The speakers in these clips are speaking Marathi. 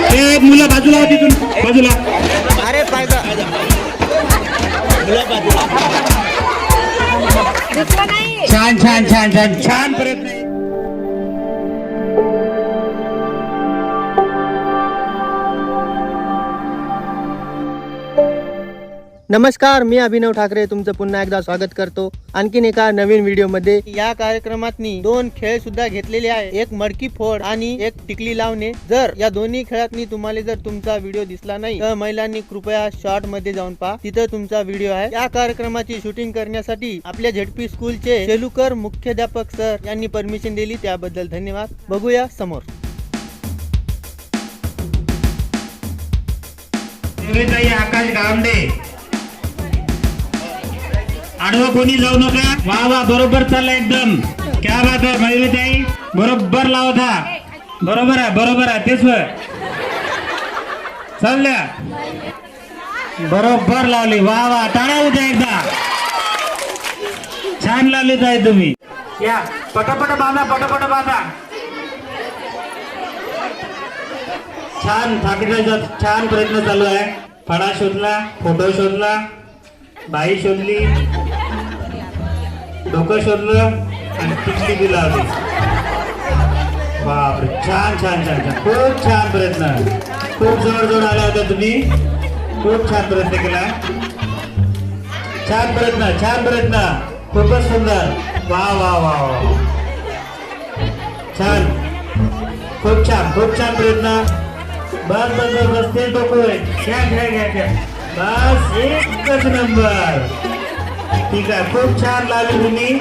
ए मुलं बाजूला होती तिथून बाजूला. अरे पाहिजे छान छान छान छान छान प्रयत्न. नमस्कार, मी अभिनव ठाकरे तुमचं पुन्हा एकदा स्वागत करतो आणखीन एका नवीन व्हिडिओ मध्ये. या कार्यक्रमात दोन खेळ सुद्धा घेतलेले आहे, एक मडकी फोड आणि एक टिकली लावणे. जर या दोन्ही खेळात तुम्हाला जर तुमचा व्हिडिओ दिसला नाही तर महिलांनी कृपया शॉर्ट मध्ये जाऊन पहा, तिथं तुमचा व्हिडिओ आहे. या कार्यक्रमाची शूटिंग करण्यासाठी आपल्या झेडपी स्कूलचे शेलुकर मुख्याध्यापक सर यांनी परमिशन दिली, त्याबद्दल धन्यवाद. बघूया समोर. आकाश गावंडे, आडवं कोणी जाऊ नका. वा वा, बरोबर चालला एकदम. क्या बात आहे मयुरीताई, बरोबर लावत हा. बरोबर आहे, बरोबर आहे, तेच चालल्या बरोबर लावली. वा वा, टाळा होत्या एकदा. छान लावलीत आहे तुम्ही. या पटापट बांधा, पटापट बांधा. छान ठाकरेचा छान प्रयत्न चालू आहे. फळा शोधला, फोटो शोधला, बाई शोधली, डोकं शोधलं आणि टिकली बी लावली. बापरे, छान छान छान छान, खूप छान प्रयत्न. खूप जवळ आला होता तुम्ही, खूप छान प्रयत्न केला. छान प्रयत्न, छान प्रयत्न, खूपच सुंदर. वा वा वा वा, छान, खूप छान, खूप छान प्रयत्न. बस बस बस बस, ते डोकं आहे. घ्या घ्या घ्या घ्या, बस एकच नंबर. ठीक आहे, खूप छान लावली तुम्ही.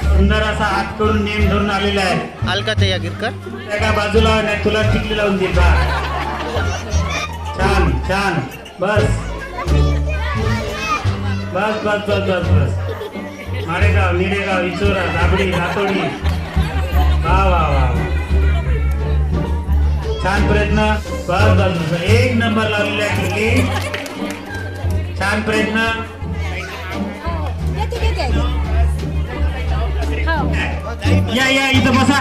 सुंदर असा हात करून नेम धरून आलेला आहे. अलका तया गिरकर एका बाजूला नाही, तुला टिकली लावून दे का. छान छान, बस बस बस बस बस बस. माडेगाव, निडेगाव, इचोरा, दाबडी, रातोडी. वा वा वा, छान प्रयत्न. बस बस बस, एक नंबर लावलेला आहे टिकली. छान प्रयत्न. या या, इथं बसा.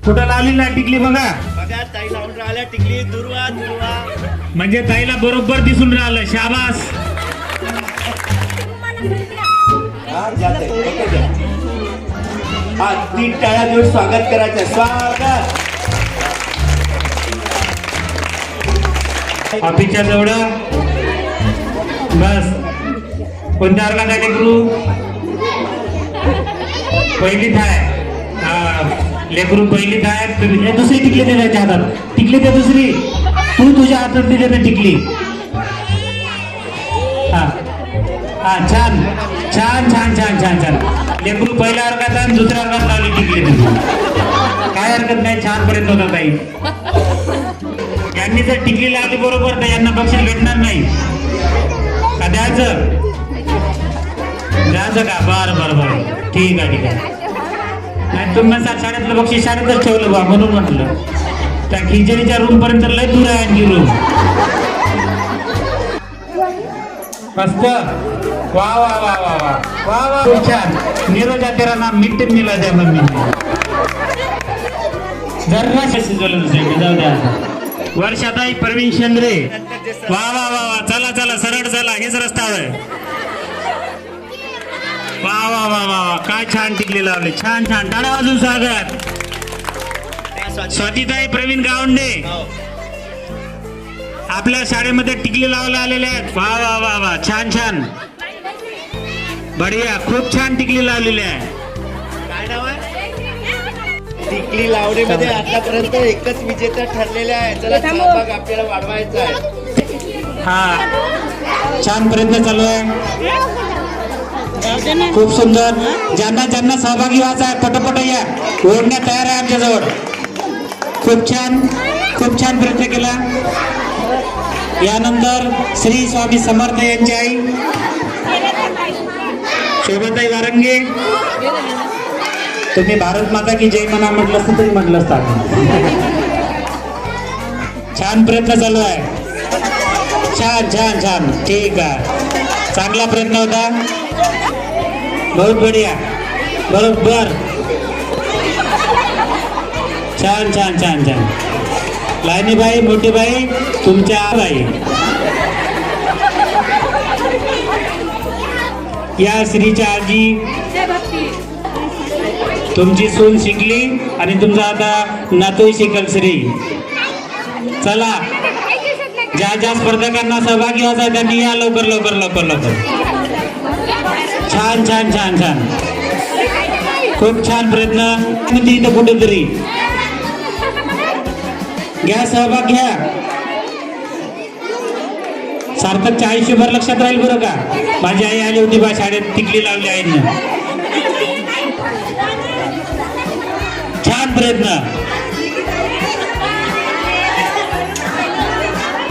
कुठं लावली ना टिकली बघा. ताई लावून राहिल्या टिकली. दुर्वा दुर्वा म्हणजे ताईला बरोबर दिसून राहिलं. शाबास. तीन टाळ्या देऊन स्वागत करायचं. स्वागत. ऑफिसच्या जवळ. बस, कोणत्या वर्गात आहे लेकरू? पहिलीत आहे. लेकरू पहिलीत आहे. दुसरी टिकली दे त्याच्या हातात. टिकली दे दुसरी. तू तुझ्या हातात दिले ना टिकली. हा हा, छान छान छान छान छान छान. लेकरू पहिल्या वर्गात आहे, दुसऱ्या वर्गात लावली टिकली तुम्ही. काय हरकत नाही, छान पर्यंत होता ताई. यांनी जर टिकली लावली बरोबर तर यांना बक्षीस भेटणार नाही का? द्यायचं का? बरं बरं बरं, ठीक आहे ठीक आहे. नाही तुम्हाला शाळेतलं बक्षीस शाळेतच ठेवलं बा, म्हणून म्हटलं. त्या खिचडीच्या रूम पर्यंत लय दूर आहे आणखी रूम. मस्त. वा वा वा वा वा वा वा, खूप छान. नीरजा तेरा नाम मिट्टी मिला द्या मम्मी. जरा शिजवलं दुसऱ्या, जाऊ द्या. वर्षाताई प्रवीण शेंद्रे. वा वा वा वा, चला चला, सरळ चला, हेच रस्ता आहे. वा वा वा वा वा, काय छान टिकली लावली. छान छान, टाळा वाजून स्वागत. स्वातीताई प्रवीण गावंडे आपल्या शाळेमध्ये टिकली लावायला आलेले आहेत. वा वा वा वा, छान छान, बढिया, खूप छान टिकली लावलेली आहे. काय नाव आहे? टिकली लावणीमध्ये आतापर्यंत एकच विजेता ठरलेले आहे. चला सहभाग आपल्याला वाढवायचा आहे. हा, छान प्रयत्न चालू आहे. खूप सुंदर. ज्यांना ज्यांना सहभागी व्हायचा आहे पटपट या, ओढण्या तयार आहे आमच्याजवळ. खूप छान, खूप छान प्रयत्न केला. यानंतर श्री स्वामी समर्थ यांची आई शोभाताई वारंगे. तुम्ही भारत माता की जय म्हणा म्हटलं असतं तरी म्हटलं असतं. छान प्रयत्न चालू आहे. छान छान छान, ठीक आहे, चांगला प्रयत्न होता. बहुत बढिया, बरोबर. छान छान छान छान. लहानी बाई मोठी बाई तुमच्या बाई या श्रीच्या आजी तुमची सून शिकली आणि तुमचा आता नातूही शिकल श्री. चला ज्या ज्या स्पर्धकांना सहभागी व्हायचा त्यांनी या लवकर लवकर लवकर लवकर. छान छान छान छान खूप छान प्रयत्न. म्हणजे इथं कुठेतरी घ्या सहभाग घ्या. सार्थकच्या आयुष्यभर लक्षात राहील बरं का. माझी आई आली होती बा शाळेत टिकली लावली आईनं. छान प्रयत्न.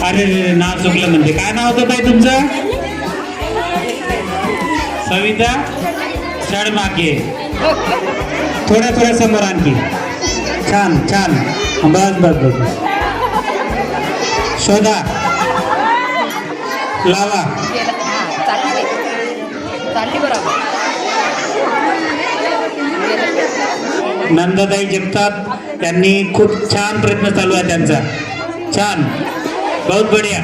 अरे नाव चुकलं म्हणते. काय नाव होतं ताई तुमचं? सविता शर्माके. थोड्या थोड्या समोर आणखी. छान छान. बस बस बस. शोधा लावा. नंदाताई जगताप यांनी खूप छान प्रयत्न चालू आहे त्यांचा. छान. बहुत बढिया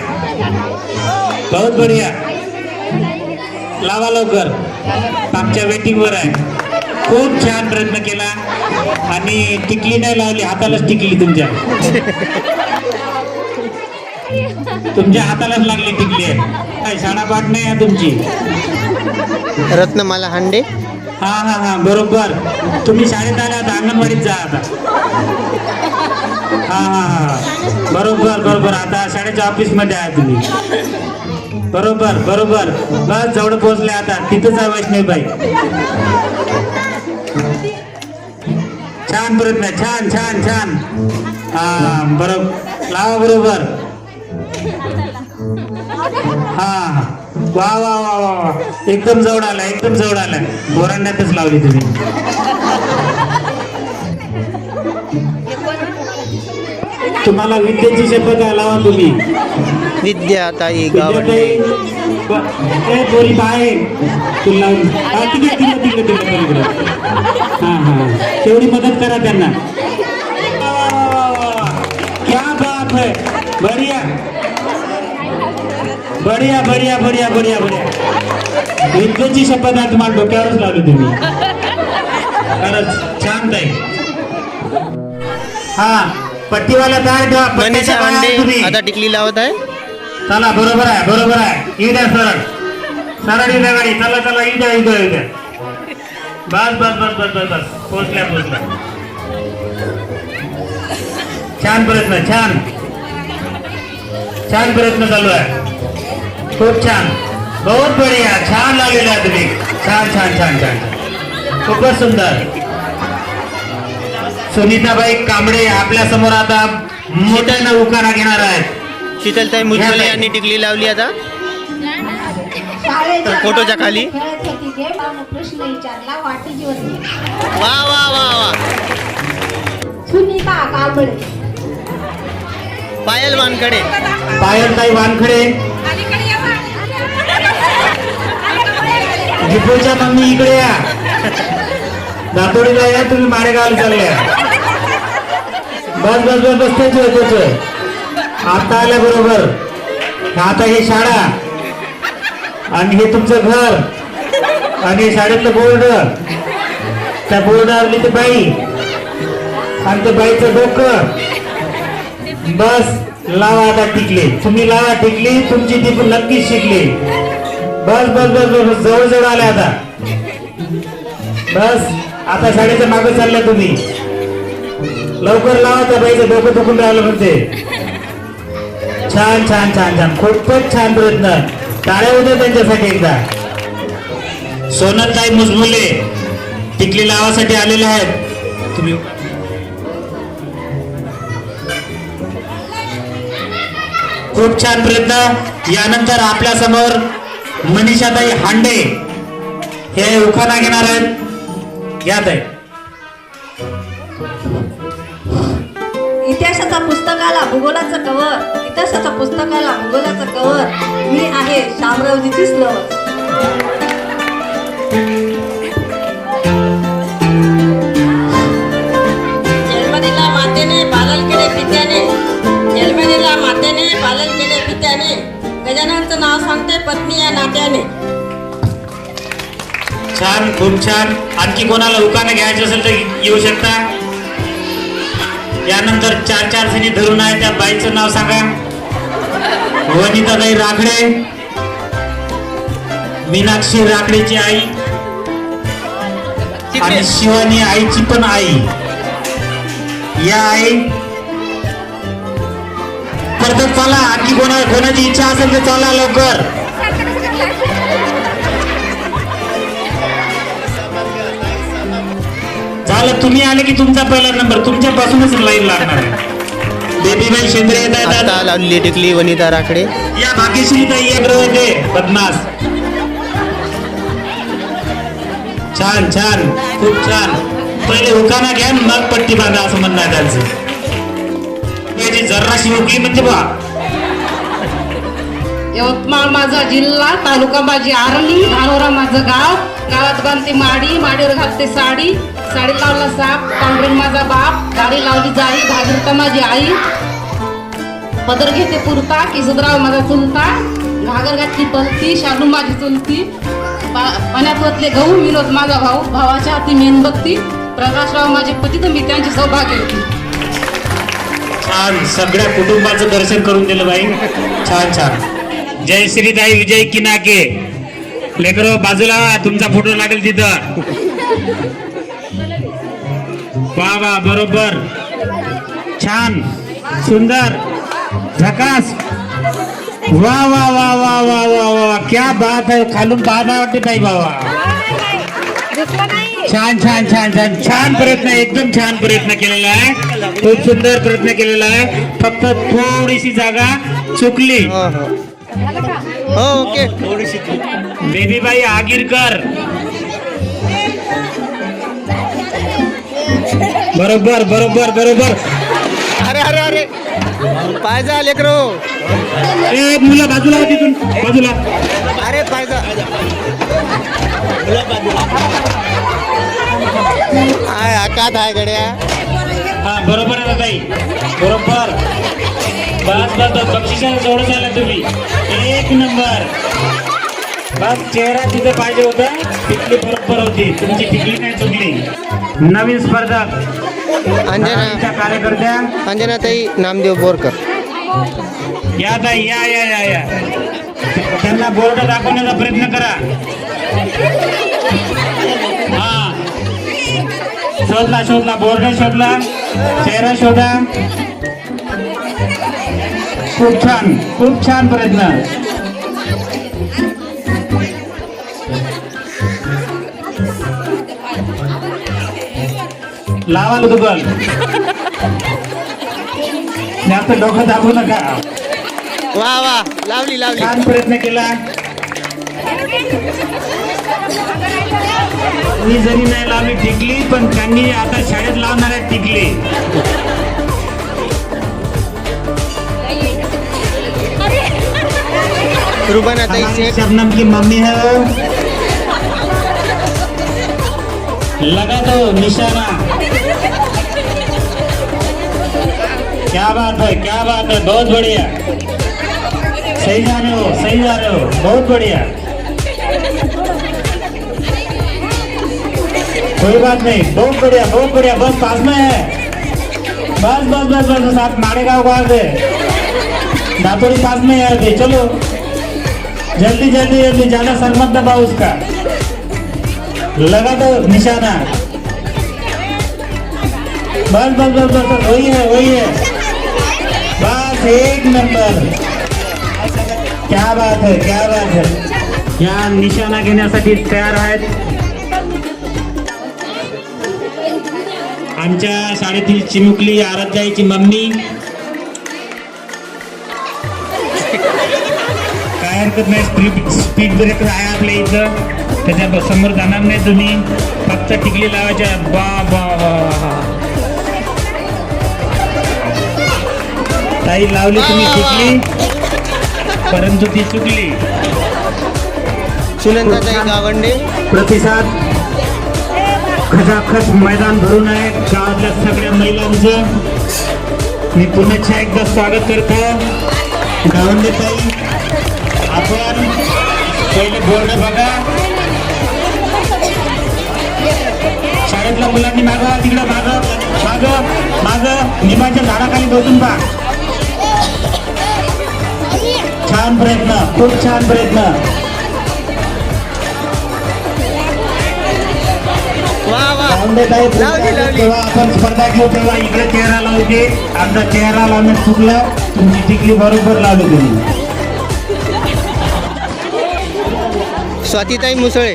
बहुत बढिया. लावा लवकर. आमच्या वेटिंगवर आहे. खूप छान प्रयत्न केला आणि टिकली नाही लावली. हातालाच टिकली तुमच्या. तुमच्या हातालाच लागली टिकली आहे. काय शाळा पाठ नाही आहे तुमची. रत्नमाला हांडे. हा हा हा बरोबर. तुम्ही शाळेत आला आता अंगणवाडीत जा आता. हा हा हा बरोबर बरोबर. आता शाळेच्या ऑफिस मध्ये आहे तुम्ही. बरोबर बरोबर. बस जवळ पोहोचले आता. तिथंच आहे वैष्णवीबाई. छान प्रयत्न. छान छान छान. हा बरोबर. लावा बरोबर. हा वा वा वा वा वा. एकदम जवळ आला एकदम जवळ आला. ओरांड्यातच लावली तुम्ही. तुम्हाला विद्येची शपथ आहे. लावा तुम्ही. विद्याताई विद्याताई बोली बाय तुला तिकडे तिकडे तिकडे तिकडे तिकडे. हा हा तेवढी मदत करा त्यांना. क्या बात है. बढिया बढिया बढिया बढिया बढिया बढिया. विद्येची शपथ आहे तुम्हाला डोक्यावरच लावली तुम्ही. खरंच छान ताई. हा पट्टीवाला काय ठेवा. मनीषा हांडे आता टिकली लावत आहे. चला बरोबर आहे बरोबर आहे. येऊ द्या सरळ सरळ येऊ द्या गाडी. चला चला येऊ द्या येऊ द्या येऊ द्या. बस बस बस बस बस बस. पोचल्या पोचल्या. छान प्रयत्न. छान छान प्रयत्न चालू आहे. खूप छान. बहुत बढिया. छान लागलेला आहे तुम्ही. छान छान छान छान. खूपच सुंदर. सुनीताबाई कांबळे आपल्या समोर आता मोठ्यानं उखाणा घेणार आहेत. शीतलताई मुजमले यांनी टिकली लावली आता. तर फोटोच्या खाली. प्रश्न विचारला वाटेची होती. वा वा वा वा. सुनीता कांबळे. पायल वानकडे. पायलताई वानखडे. जिपूच्या मम्मी इकडे या. दातोडीला या तुम्ही. मारेगावला चालल्या. बस बस बस बस. तेच आता आल्या बरोबर. आता हे शाळा आणि हे तुमचं घर आणि शाळेतलं बोर्ड. त्या बोर्डावरली ती बाई आणि त्या बाईचं डोकं. बस लावा आता टिकली. तुम्ही लावा टिकली. तुमची ती पण नक्कीच शिकली. बस बस बस बस. जवळ जवळ आल्या आता. बस आता शाळेच्या मागे चालल्या तुम्ही. लवकर लावा. त्या बाईचं डोकं दुखून राहिलं म्हणते. छान छान छान छान. खूपच छान प्रयत्न. टाळ्या होत्या त्यांच्यासाठी एकदा. सोनलताई मुजमुले टिकली लावासाठी आलेले आहेत. तुम्ही खूप छान प्रयत्न. यानंतर आपल्या समोर मनीषाताई हांडे हे उखाणा घेणार आहेत. या ताई. इतिहासाच्या पुस्तकाला भूगोलाचं कवर. इतिहासाच्या पुस्तकाला भूगोलाचं कवर. मी आहे शामरावजीचीच लवर. जन्म दिला मातेने पालन केले पित्याने. मानते पत्नी या नात्याने. छान, खूप छान. आणखी कोणाला उकाने घ्यायचे असेल तर येऊ शकता. यानंतर 4 जणी धरून आहे त्या बाईचं नाव सांगा. वनिताताई राखडे, मीनाक्षी राखडेची आई आणि शिवानी आईची पण आई. या आई परत चला. आणखी कोणाची इच्छा असेल तर चला लवकर. झालं, तुम्ही आले की तुमचा पहिला नंबर तुमच्यापासूनच लाईन लागणार आहे. बेबीबाई शेंद्रे येत आहेत. आता लावलेली टिकली वनिता राखडे. या भाग्यश्री ताई एक रोज दे बदमास. छान छान, खूप छान. पहिले हुकाना घ्या मग पट्टी बांधा असं म्हणणं आहे त्यांचं. याची जर्राशी हुकली म्हणजे बा. यवतमाळ माझा जिल्हा, तालुका माझी आरणी, धानोरा माझं गाव. गावात बांधते माडी, माडीवर घालते साडी. साडी लावला साप, पांढरेन माझा बाप. गाडी लावली जाई, भागीरता माझी आई. पदर घेते पुरता, किसुदराव माझा चुलता. घागर घातली पलती, शालू माझी चुलती. पाण्यात ओतले गहू, विनोद माझा भाऊ. भावाच्या हाती मेणबत्ती. प्रकाशराव माझे पती, तर मी त्यांची सौभाग्य होती. छान, सगळ्या कुटुंबाचं दर्शन करून दिलं बाई. छान छान. जय श्रीताई विजय किनाके. लेकरो बाजूला व्हा, तुमचा फोटो लागेल तिथं. वा वा, बरोबर. छान, सुंदर, झकास. वा वा वा वा वा वा वा, क्या बात आहे. खालून पाहता वाटते ताई बाबा. छान छान छान छान छान प्रयत्न, एकदम छान प्रयत्न केलेला आहे. खूप सुंदर प्रयत्न केलेला आहे. फक्त थोडीशी जागा चुकली. हो ओके. बेबीबाई आगीरकर. बरोबर बरोबर बरोबर. अरे अरे अरे पायजा लेकरो. ए मुलं बाजूला होती, तिथून बाजूला. अरे पायजा. हाय आकात आहे गड्या. हा बरोबर आहे ताई, बरोबर. बस बस बस, बक्षिसाला जोडून झाला तुम्ही. एक नंबर. बस चेहरा तिथे पाहिजे होता. टिकली बरोबर होती, तुमची टिकली नाही चुकली. नवीन स्पर्धक अंजना कार्यकर्त्या अंजना ताई नामदेव बोरकर. या ताई, या या या या. त्यांना बोर्ड दाखवण्याचा प्रयत्न करा. हा, शोधला शोधला, बोर्ड शोधला, चेहरा शोधा. खूप छान प्रयत्न. लावा दुकान. जास्त डोकं दाबू नका. वा वा, लावली लावली. छान प्रयत्न केला. मी जरी नाही लावली टिकली, पण त्यांनी आता शाळेत लावणार आहे टिकली. रुबाना ताई शेख. शबनम की मम्मी है वो. लगा दो निशाना. क्या बात है, क्या बात है, बहुत बढ़िया. सही जा रहे हो, सही जा रहे हो, बहुत बढ़िया. कोई बात नहीं, बहुत बढ़िया, बहुत बढ़िया. बस पास में है. बस बस बस बस, आप माड़ेगांव को आ गए. दातोड़ी पास में है अभी. चलो जल्दी जल्दी जल्दी, ज्यादा सर मत दबाओ उसका. लगा दो निशाना. बस बस बस बस, वही है वही है. बस एक नंबर. क्या बात है, क्या बात है. या निशाणा घेण्यासाठी तयार आहेत आमच्या शाळेतील चिमुकली आराध्याची मम्मी. काय हरकत नाही, स्पीड ब्रेकर आहे आपल्या इथं, त्याच्या समोर जाणार नाही तुम्ही. फक्त टिकली लावायच्या. बा बा बा. ताई लावली तुम्ही टिकली, परंतु ती चुकली. सुनंदाताई गावंडे. प्रतिसाद खचाखच मैदान भरून आहे गावातल्या सगळ्या महिलांचं. मी पुन्हा एकदा स्वागत करतो. गावंडे ताई आपण पहिले बोर्ड बघा. शाळेतल्या मुलांनी मागं तिकडं मागं निंबाच्या झाडाखाली बसून पहा. छान प्रयत्न, खूप छान प्रयत्न. वा वा लावली. तेव्हा आपण स्पर्धा घेऊ तेव्हा इकडे चेहरा लावते. आमचा चेहरा लावण्यात चुकला. तुमची टिकली बरोबर लावली तुम्ही. स्वातीताई मुसळे.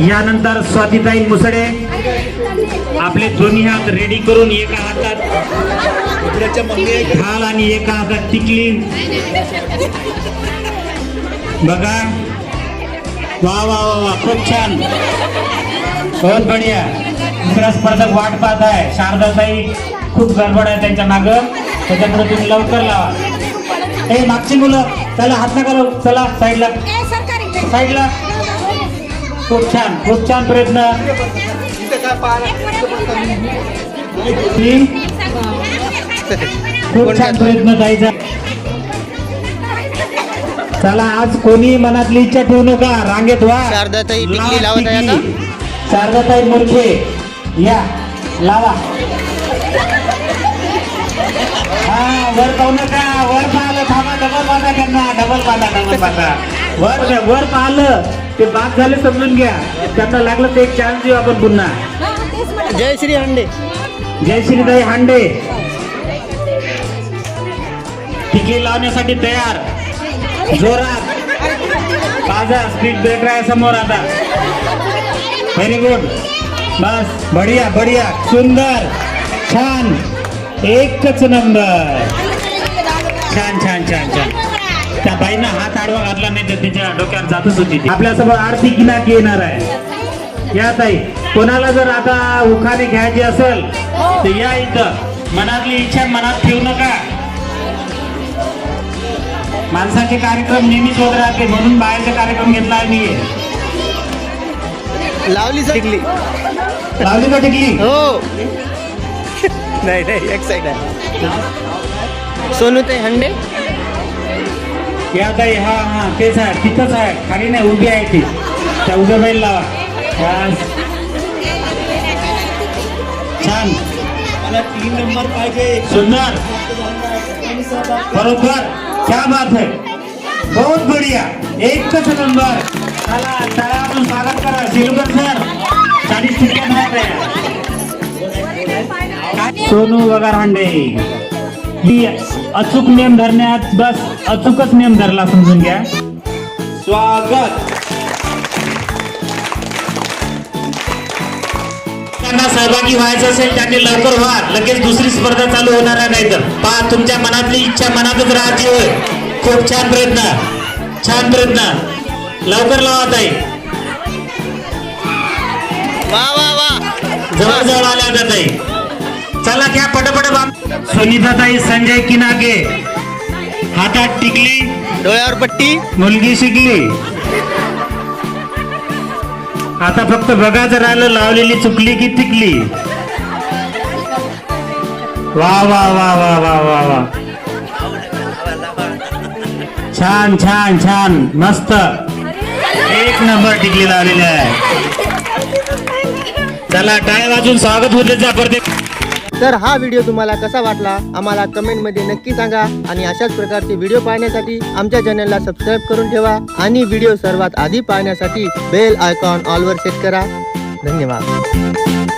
यानंतर स्वातीताई मुसळे आपले दोन्ही हात रेडी करून एका हातात ढाल आणि एका हातात टिकली. बघा. वा वा वा वा, खूप छान, बहुत बढिया. दुसरा स्पर्धक वाट पाहत आहे. शारदाताई खूप गडबड आहे त्यांच्या मागं, त्याच्यामुळे तुम्ही लवकर लावा. ए मागची मुलं चला, हात नका लावू, चला साईडला साईडला. खूप छान प्रयत्न. खूप छान प्रयत्न ताईचा. चला, आज कोणी मनातली इच्छा ठेवू नका, रांगेत व्हा. शारदाताई टिकली लावत आहे आता. शारदाताई मोरखे या, लावा. हा, वर पाहू नका, वर पाहिलं थांबा. डबल बांधा त्यांना, डबल बांधा. वर पाहिलं ते बाद झाले समजून घ्या. त्यांना लागलं तर एक चान्स देऊ आपण पुन्हा. जयश्री हांडे. जयश्रीताई हांडे टिकली लावण्यासाठी तयार. जोरात बाजा. स्पीड ब्रेकर आहे समोर आता. Very good. बस, बढिया, सुंदर, छान, एकच नंबर. छान. त्या बाईनं हात आडवा घातला नाही तर तिच्या डोक्यावर जातच होती. आपल्यासमोर आरती किनाकी येणार आहे. या ताई, कोणाला जर आता उखाणे घ्यायची असेल तर या इथं. मनातली इच्छा मनात ठेवू नका. माणसाचे कार्यक्रम नेहमीच होत राहते, म्हणून बाहेरचा कार्यक्रम घेतला आहे मी. लावली टिकली. लावली का टिकली? हो. नाही एक साईड आहे. सोनूताई हांडे. या ताई, हा तेच आहे, तिथंच आहे, खाली नाही, उभी आहे ती. त्या उभ्या बैल लावा. छान. मला 3 नंबर पाहिजे. सुंदर, बरोबर, क्या बात है, बहुत बढ़िया, एकच नंबर. चला, टाळ्यातून स्वागत करा. शिलकर सर 40 सेकंड आहे. सोनू वगार हांडे ही अचूक नियम धरण्यात, बस अचूकच नियम धरला समजून घ्या. स्वागत. त्यांना सहभागी व्हायचं असेल त्यांनी लवकर व्हा. लगेच दुसरी स्पर्धा चालू होणार नाही तर. पहा, तुमच्या मनातली इच्छा मनातच राहते. होय, खूप छान प्रयत्न. लवकर लावा ताई. वा. जवळ आल्या होत्या ताई. चला, घ्या पटपट बाम. सुनीताताई संजय किनाके हातात टिकली, डोळ्यावर पट्टी. मुलगी शिकली. आता फक्त बघायचं राहिलं, लावलेली चुकली की टिकली. वा. छान, मस्त, एक नंबर टिकली लावलेली आहे. चला, टाळ्या वाजून स्वागत होते जा परत. तर हा व्हिडिओ तुम्हाला कसा वाटला आम्हाला कमेंटमध्ये नक्की सांगा. आणि अशाच प्रकारचे व्हिडिओ पाहण्यासाठी आमच्या चॅनलला सबस्क्राईब करून ठेवा. आणि व्हिडिओ सर्वात आधी पाहण्यासाठी बेल आयकॉन ऑलवर सेट करा. धन्यवाद.